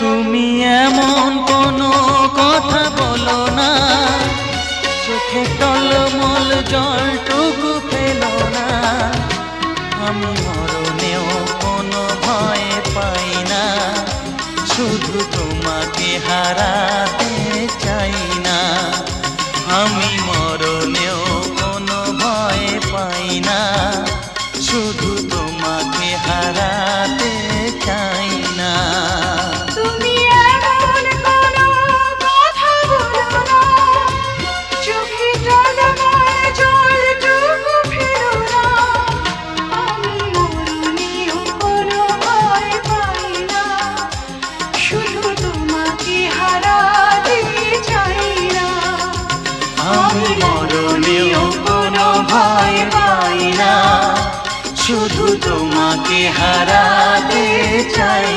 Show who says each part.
Speaker 1: তুমি এমন কোনো কথা বলো না, চোখে টলমল জলটুকু ফেলো না। আমি মরণেও কোনো ভয় পাই না, শুধু তোমাকে হারাতে চাই না। আমি মরণেও কোনো ভয় পাই না, শুধু তোমাকে হারাতে চাই না।
Speaker 2: তুমি এমন কোনো কথা বলো না, চোখে টলমল জলটুকু ফেলো না। আমি মরণেও কোনো ভয় পাই না, শুধু তোমাকে হারাতে চাই না।
Speaker 1: আমি মরণেও কোনো ভয় পাই না, শুধু তোমাকে হারাতে চাই।